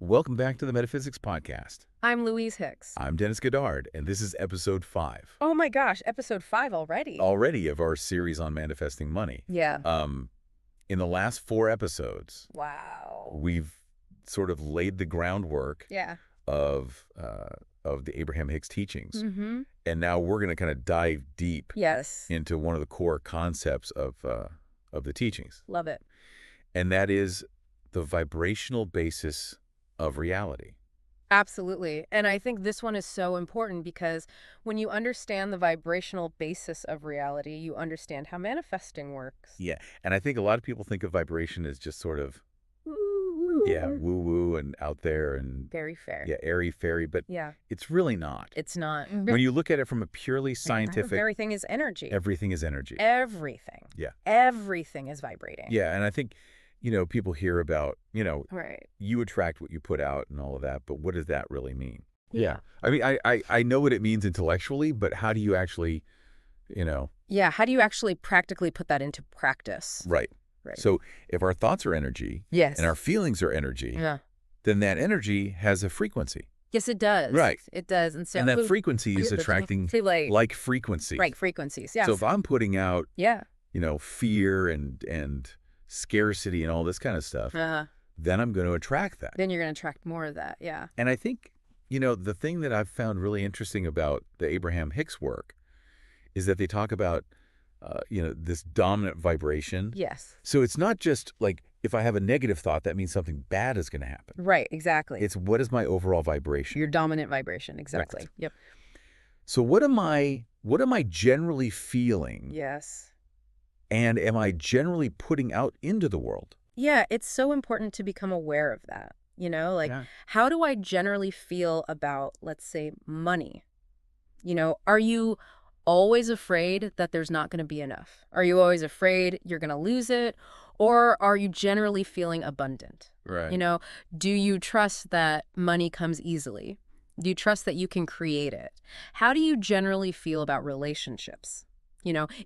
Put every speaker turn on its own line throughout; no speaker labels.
Welcome back to the Metaphysics Podcast.
I'm Louise Hicks.
I'm Dennis Goddard, and this is episode 5.
Oh my gosh, episode 5 already.
Already of our series on manifesting money.
Yeah.
In the last 4 episodes,
Wow.
we've sort of laid the groundwork
Yeah.
of the Abraham-Hicks teachings.
Mm-hmm.
And now we're going to kind of dive deep
Yes.
into one of the core concepts of the teachings.
Love it.
And that is the vibrational basis of reality.
Absolutely. And I think this one is so important because when you understand the vibrational basis of reality, you understand how manifesting works.
Yeah. And I think a lot of people think of vibration as just sort of, yeah, woo-woo and out there and
Very fair.
yeah, airy-fairy, but
Yeah.
it's really not.
It's not.
When you look at it from a purely scientific,
Everything is energy.
everything is energy.
Everything.
Yeah.
Everything is vibrating.
Yeah, and I think, people hear about,
Right.
you attract what you put out and all of that, but what does that really mean?
Yeah.
I mean, I know what it means intellectually, but how do you actually,
Yeah. How do you actually practically put that into practice?
Right.
Right.
So if our thoughts are energy
Yes.
and our feelings are energy,
Yeah.
then that energy has a frequency.
Yes, it does.
Right.
It does. And so
And that frequency is attracting like frequency.
right frequencies. Yes.
So if I'm putting out,
yeah.
fear and scarcity and all this kind of stuff, then I'm going to attract that.
Then you're going to attract more of that. Yeah.
And I think, the thing that I've found really interesting about the Abraham-Hicks work is that they talk about, this dominant vibration.
Yes.
So it's not just like if I have a negative thought, that means something bad is going to happen.
Right. Exactly.
It's what is my overall vibration?
your dominant vibration. Exactly.
Right.
Yep.
So what am I generally feeling?
Yes.
And am I generally putting out into the world?
Yeah. It's so important to become aware of that.
Yeah.
How do I generally feel about, let's say, money? Are you always afraid that there's not going to be enough? Are you always afraid you're going to lose it? Or are you generally feeling abundant?
Right.
Do you trust that money comes easily? Do you trust that you can create it? How do you generally feel about relationships?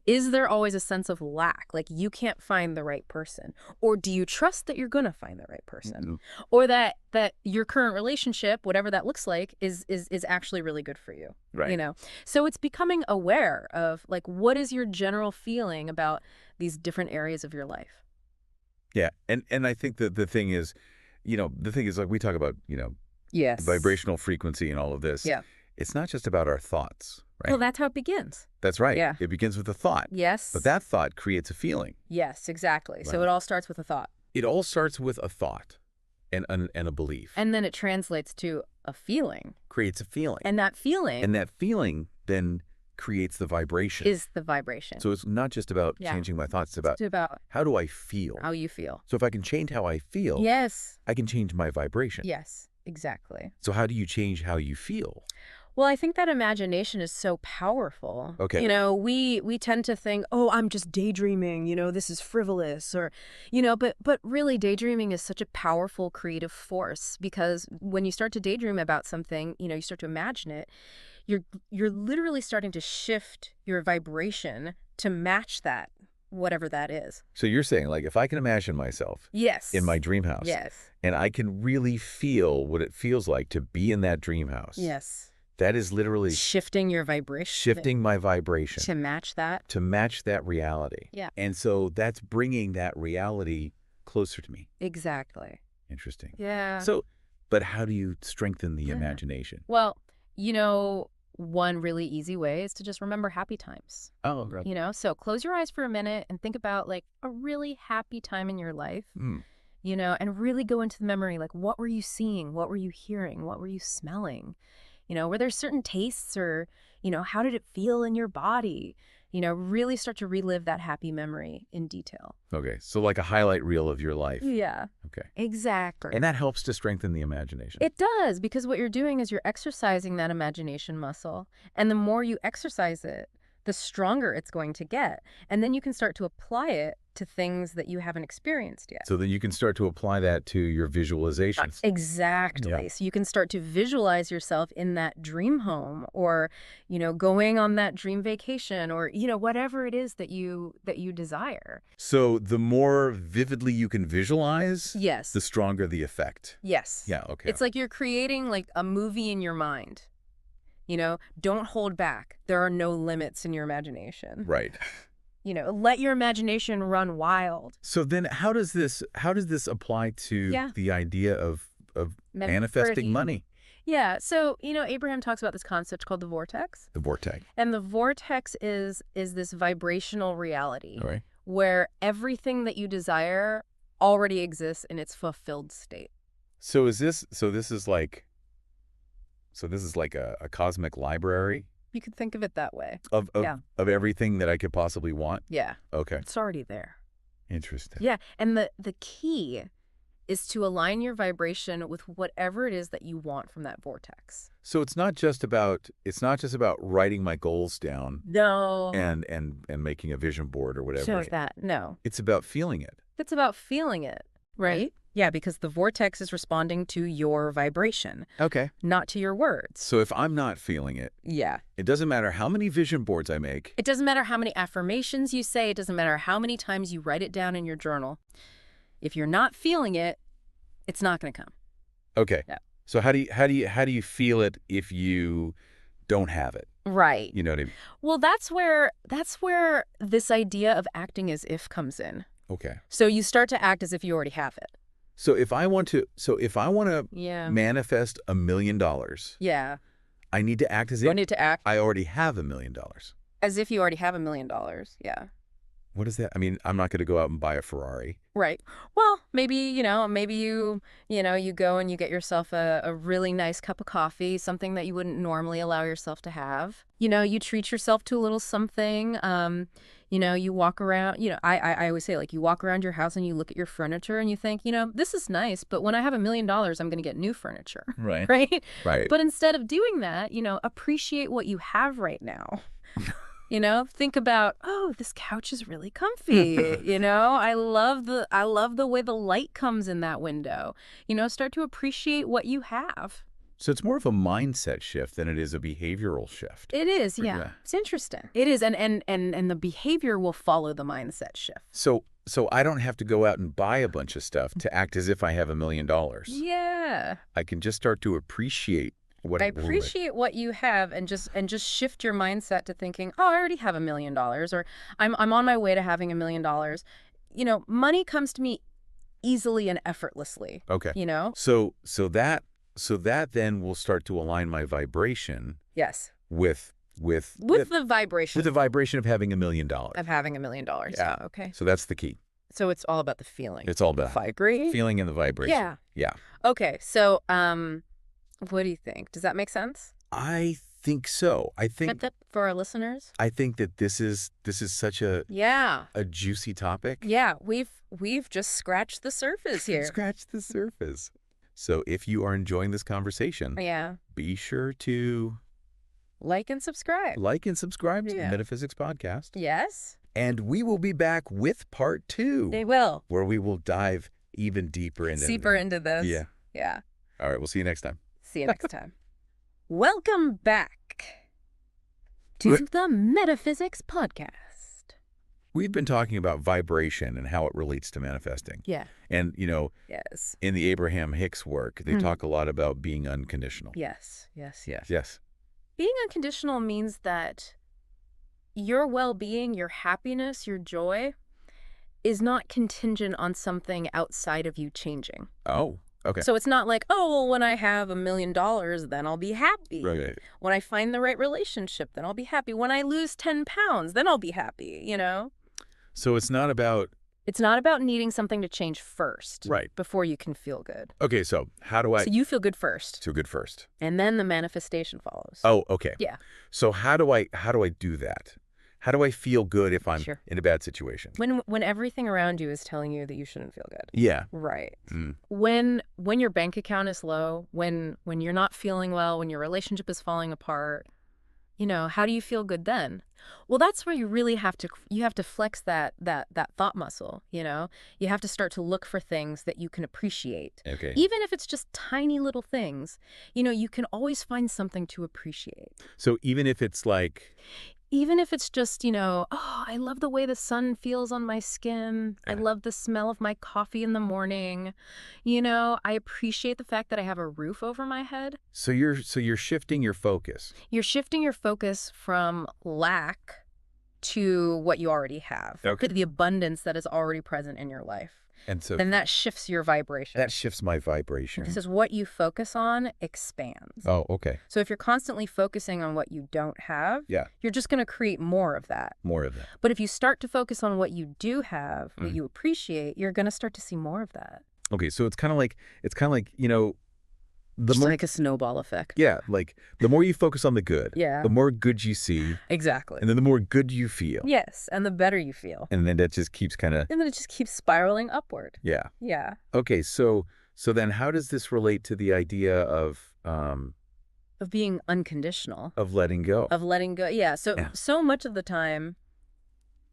Is there always a sense of lack, like you can't find the right person? Or do you trust that you're going to find the right person?
Mm-hmm.
Or that your current relationship, whatever that looks like, is actually really good for you?
Right.
So it's becoming aware of, like, what is your general feeling about these different areas of your life?
Yeah. And I think that the thing is like we talk about,
Yes.
vibrational frequency and all of this.
Yeah.
It's not just about our thoughts, right?
Well, that's how it begins.
That's right.
Yeah.
It begins with a thought.
Yes.
But that thought creates a feeling.
Yes, exactly. So
Right.
it all starts with a thought.
It all starts with a thought and a belief.
And then it translates to a feeling.
Creates a feeling.
And that feeling
And that feeling then creates the vibration.
is the vibration.
So it's not just about
Yeah.
changing my thoughts. It's about
It's about
how do I feel?
how you feel.
So if I can change how I feel,
Yes.
I can change my vibration.
Yes, exactly.
So how do you change how you feel?
Well, I think that imagination is so powerful.
Okay.
We tend to think, oh, I'm just daydreaming, this is frivolous, or, but really daydreaming is such a powerful creative force, because when you start to daydream about something, you start to imagine it, you're literally starting to shift your vibration to match that, whatever that is.
So you're saying, like, if I can imagine myself
Yes.
in my dream house,
Yes.
and I can really feel what it feels like to be in that dream house,
Yes.
that is literally
Shifting your vibration.
shifting my vibration
To match that.
to match that reality.
Yeah.
And so that's bringing that reality closer to me.
Exactly.
Interesting.
Yeah.
So, but how do you strengthen the
Yeah.
imagination?
Well, one really easy way is to just remember happy times.
Oh, right.
So close your eyes for a minute and think about, like, a really happy time in your life, and really go into the memory. Like, what were you seeing? What were you hearing? What were you smelling? Were there certain tastes, or, how did it feel in your body? Really start to relive that happy memory in detail.
Okay. So like a highlight reel of your life.
Yeah,
Okay.
exactly.
And that helps to strengthen the imagination.
It does, because what you're doing is you're exercising that imagination muscle. And the more you exercise it, the stronger it's going to get. And then you can start to apply it to things that you haven't experienced yet.
So then you can start to apply that to your visualizations.
Exactly.
Yeah.
So you can start to visualize yourself in that dream home, or, going on that dream vacation, or, whatever it is that you desire.
So the more vividly you can visualize,
Yes.
the stronger the effect.
Yes.
Yeah, okay.
It's like you're creating like a movie in your mind. Don't hold back. There are no limits in your imagination.
Right.
Let your imagination run wild.
So then how does this apply to the idea of manifesting money?
Yeah. So, Abraham talks about this concept called the vortex.
The vortex.
And the vortex is this vibrational reality.
All right.
Where everything that you desire already exists in its fulfilled state.
So this is like a cosmic library?
You could think of it that way.
Of everything that I could possibly want?
Yeah.
Okay.
It's already there.
Interesting.
Yeah. And the key is to align your vibration with whatever it is that you want from that vortex.
So it's not just about writing my goals down.
No.
And making a vision board or whatever.
Shows that. No.
It's about feeling it.
It's about feeling it, right? Yeah, because the vortex is responding to your vibration.
Okay.
Not to your words.
So if I'm not feeling it,
yeah,
it doesn't matter how many vision boards I make.
It doesn't matter how many affirmations you say. It doesn't matter how many times you write it down in your journal. If you're not feeling it, it's not going to come.
Okay.
Yeah.
So how do you feel it if you don't have it?
Right.
You know what I mean?
Well, that's where this idea of acting as if comes in.
Okay.
So you start to act as if you already have it.
So if I want to manifest $1 million,
yeah,
I need to act as
you
if
need to act
I already have $1 million.
as if you already have $1 million. Yeah.
What is that? I mean, I'm not going to go out and buy a Ferrari.
Right. Well, maybe you go and you get yourself a really nice cup of coffee, something that you wouldn't normally allow yourself to have. You treat yourself to a little something. You walk around, I always say, like, you walk around your house and you look at your furniture and you think, this is nice, but when I have $1 million, I'm going to get new furniture.
Right.
Right?
Right.
But instead of doing that, appreciate what you have right now. Think about, oh, this couch is really comfy. I love the way the light comes in that window. Start to appreciate what you have.
So it's more of a mindset shift than it is a behavioral shift.
It is, yeah. It's interesting. It is, and the behavior will follow the mindset shift.
So I don't have to go out and buy a bunch of stuff to act as if I have $1 million.
Yeah.
I can just start to appreciate what
I appreciate what you have, and just shift your mindset to thinking, oh, I already have $1 million, or I'm on my way to having $1 million. Money comes to me easily and effortlessly.
Okay. So that then will start to align my vibration.
Yes.
With
the vibration.
With the vibration of having $1 million.
Of having $1 million.
Yeah.
Okay.
So that's the key.
So it's all about the feeling.
It's all about
I agree.
Feeling and the vibration.
Yeah.
Yeah.
Okay. So, what do you think? Does that make sense?
I think so. I think
for our listeners.
I think that this is such a juicy topic.
Yeah, we've just scratched the surface here.
Scratched the surface. So if you are enjoying this conversation, be sure to
like and subscribe.
To the Metaphysics Podcast.
Yes.
And we will be back with part 2.
They will.
Where we will dive even deeper into
this.
Yeah.
Yeah.
All right, we'll see you next time.
See you next time. Welcome back to the Metaphysics Podcast.
We've been talking about vibration and how it relates to manifesting.
Yeah.
And,
yes.
In the Abraham-Hicks work, they talk a lot about being unconditional.
Yes.
Being
unconditional means that your well-being, your happiness, your joy is not contingent on something outside of you changing.
Oh, okay.
So it's not like, oh, well, when I have $1 million, then I'll be happy.
Right.
When I find the right relationship, then I'll be happy. When I lose 10 pounds, then I'll be happy,
So it's not about
needing something to change first.
Right.
Before you can feel good.
Okay, so how do I...
So you feel good first.
Feel good first.
And then the manifestation follows.
Oh, okay.
Yeah.
So how do I do that? How do I feel good if I'm in a bad situation?
When everything around you is telling you that you shouldn't feel good.
Yeah.
Right.
Mm.
When your bank account is low, when you're not feeling well, when your relationship is falling apart, How do you feel good then? Well, that's where you really have to flex that thought muscle, You have to start to look for things that you can appreciate.
Okay.
Even if it's just tiny little things, you can always find something to appreciate.
So even if it's like,
Even if it's just, oh, I love the way the sun feels on my skin. I
Yeah.
love the smell of my coffee in the morning. I appreciate the fact that I have a roof over my head.
so you're shifting your focus.
You're shifting your focus from lack to what you already have,
Okay.
to the abundance that is already present in your life.
And so
Then that shifts your vibration.
that shifts my vibration.
This is what you focus on expands.
Oh, okay.
So if you're constantly focusing on what you don't have,
Yeah.
you're just going to create more of that.
More of that.
But if you start to focus on what you do have, what you appreciate, you're going to start to see more of that.
Okay, so it's kind of like the
Just
more
like a snowball effect.
yeah, like the more you focus on the good,
Yeah.
the more good you see,
Exactly.
and then the more good you feel.
Yes, and the better you feel.
And then that just keeps kind of
And then it just keeps spiraling upward.
yeah.
Yeah.
Okay, so then how does this relate to the idea of
Of being unconditional.
letting go?
Of letting go. Yeah.
Yeah.
So much of the time,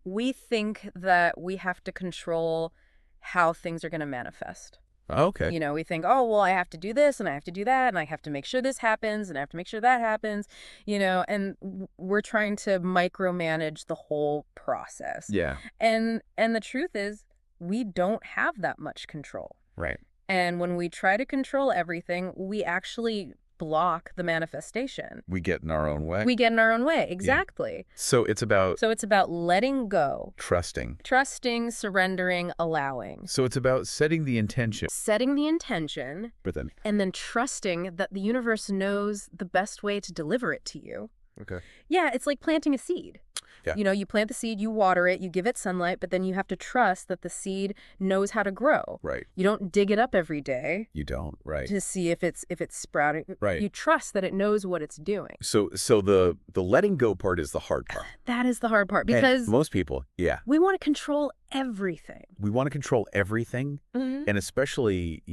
we think that we have to control how things are going to manifest.
Okay.
We think, oh, well, I have to do this and I have to do that and I have to make sure this happens and I have to make sure that happens, and we're trying to micromanage the whole process.
Yeah.
And the truth is, we don't have that much control.
Right.
And when we try to control everything, we actually block the manifestation.
We get in our own way.
We get in our own way. Exactly.
So it's about
So it's about letting go,
trusting.
trusting, surrendering, allowing.
So it's about setting the intention.
Setting the intention
But then
and then trusting that the universe knows the best way to deliver it to you.
okay.
Yeah, it's like planting a seed.
Yeah.
You plant the seed, you water it, you give it sunlight, but then you have to trust that the seed knows how to grow.
Right.
You don't dig it up every day
You don't. Right.
to see if it's sprouting.
Right.
You trust that it knows what it's doing.
So the letting go part is the hard part.
That is the hard part
And
because
most people, yeah,
we want to control everything.
we want to control everything.
Mhm.
And especially,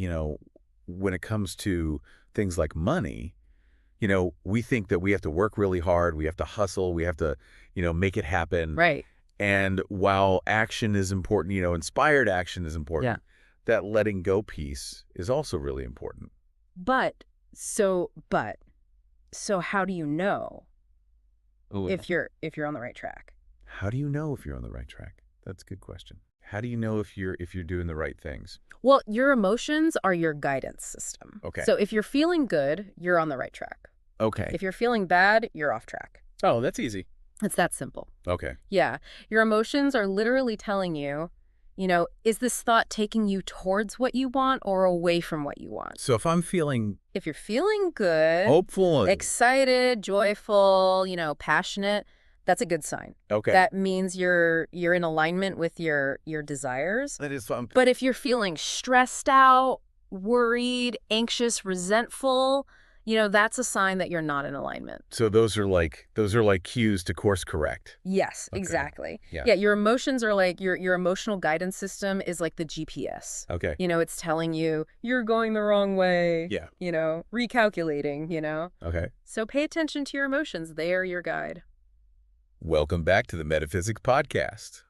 when it comes to things like money, we think that we have to work really hard, we have to hustle, we have to, make it happen.
Right.
And while action is important, inspired action is important,
Yeah.
that letting go piece is also really important.
So how do you know
Ooh,
if you're on the right track?
how do you know if you're on the right track? That's a good question. How do you know if you're doing the right things?
Well, your emotions are your guidance system.
Okay.
So if you're feeling good, you're on the right track.
Okay.
If you're feeling bad, you're off track.
Oh, that's easy.
It's that simple.
Okay.
Yeah. Your emotions are literally telling you, is this thought taking you towards what you want or away from what you want?
So if I'm feeling
If you're feeling good,
hopeful,
excited, joyful, passionate, that's a good sign.
okay.
That means you're in alignment with your desires.
That is
But if you're feeling stressed out, worried, anxious, resentful, that's a sign that you're not in alignment.
so those are like cues to course correct.
Yes,
Okay.
exactly.
Yeah.
Yeah, your emotions are like your emotional guidance system is like the GPS.
Okay.
It's telling you you're going the wrong way.
Yeah.
Recalculating,
Okay.
So pay attention to your emotions. They are your guide.
Welcome back to the Metaphysics Podcast.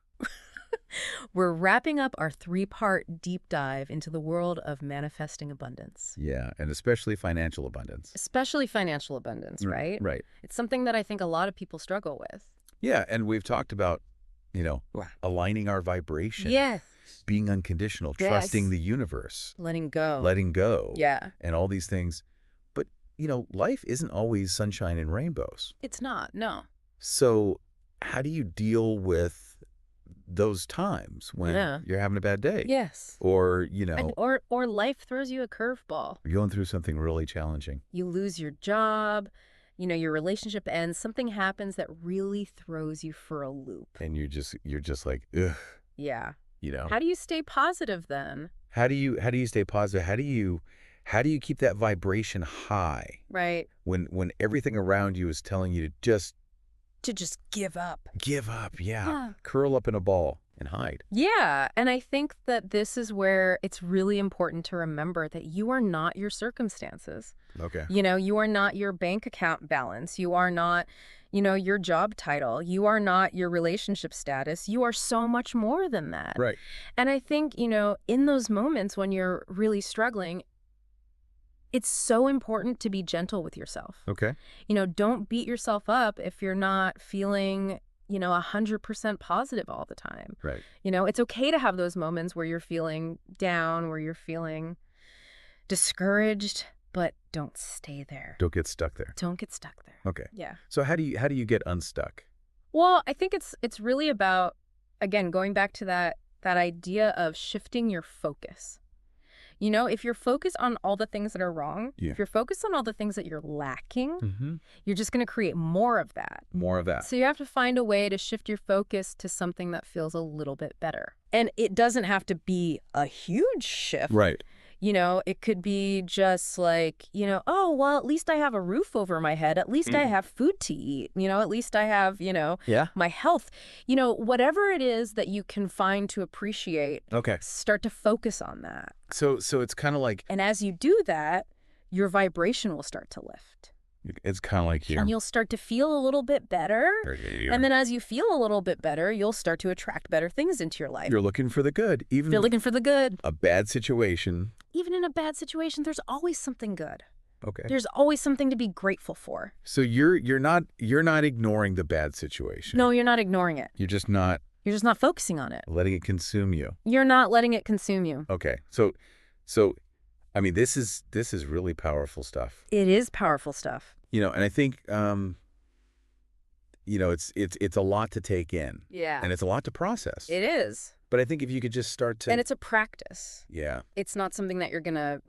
We're wrapping up our 3-part deep dive into the world of manifesting abundance.
Yeah, and especially financial abundance.
Especially financial abundance, right?
Right.
It's something that I think a lot of people struggle with.
Yeah, and we've talked about, aligning our vibration.
Yes.
Being unconditional,
Yes.
trusting the universe,
Letting go.
letting go.
Yeah.
And all these things. But, life isn't always sunshine and rainbows.
It's not, no.
So how do you deal with those times when
Yeah.
you're having a bad day?
Yes.
Or,
Or life throws you a curveball.
you're going through something really challenging.
You lose your job, your relationship ends, something happens that really throws you for a loop.
And you're just like, ugh,
Yeah.
you know.
How do you stay positive then?
How do you stay positive? How do you keep that vibration high
Right.
when everything around you is telling you to just
To just give up.
give up? Yeah.
Yeah.
Curl up in a ball and hide.
Yeah, and I think that this is where it's really important to remember that you are not your circumstances.
Okay.
You are not your bank account balance. You are not, your job title. You are not your relationship status. You are so much more than that.
Right.
And I think, in those moments when you're really struggling, it's so important to be gentle with yourself.
Okay.
Don't beat yourself up if you're not feeling, 100% positive all the time.
Right.
It's okay to have those moments where you're feeling down, where you're feeling discouraged, but don't stay there.
Don't get stuck there.
Don't get stuck there.
Okay.
Yeah.
So how do you get unstuck?
Well, I think it's really about, again, going back to that idea of shifting your focus. If you're focused on all the things that are wrong,
Yeah.
if you're focused on all the things that you're lacking,
Mm-hmm.
you're just going to create more of that.
More of that.
So you have to find a way to shift your focus to something that feels a little bit better. And it doesn't have to be a huge shift.
Right.
It could be just like, oh, well, at least I have a roof over my head. At least I have food to eat. At least I have,
Yeah.
my health. Whatever it is that you can find to appreciate,
Okay.
start to focus on that.
So it's kind of like
And as you do that, your vibration will start to lift.
it's kind of like here.
And you'll start to feel a little bit better.
You're,
And then as you feel a little bit better, you'll start to attract better things into your life.
you're looking for the good. Even
You're looking for the good.
a bad situation.
Even in a bad situation, there's always something good.
Okay.
There's always something to be grateful for.
So you're not ignoring the bad situation.
No, you're not ignoring it.
You're just not
You're just not focusing on it.
letting it consume you.
You're not letting it consume you.
Okay. So I mean, this is really powerful stuff.
It is powerful stuff.
And I think it's a lot to take in.
Yeah.
And it's a lot to process.
It is.
But I think if you could just start to
And it's a practice.
Yeah.
It's not something that you're going to,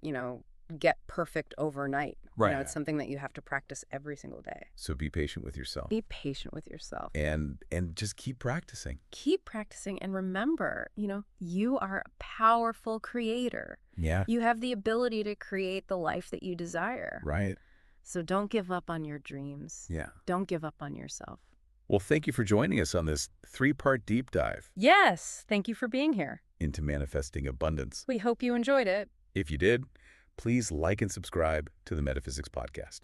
get perfect overnight.
Right.
It's something that you have to practice every single day.
So be patient with yourself.
Be patient with yourself.
And just keep practicing.
Keep practicing and remember, you are a powerful creator.
Yeah.
You have the ability to create the life that you desire.
Right.
So don't give up on your dreams.
Yeah.
Don't give up on yourself.
Well, thank you for joining us on this 3-part deep dive
Yes. Thank you for being here.
into manifesting abundance.
We hope you enjoyed it.
If you did, please like and subscribe to the Metaphysics Podcast.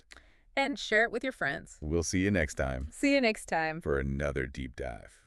And share it with your friends.
We'll see you next time
See you next time.
for another deep dive.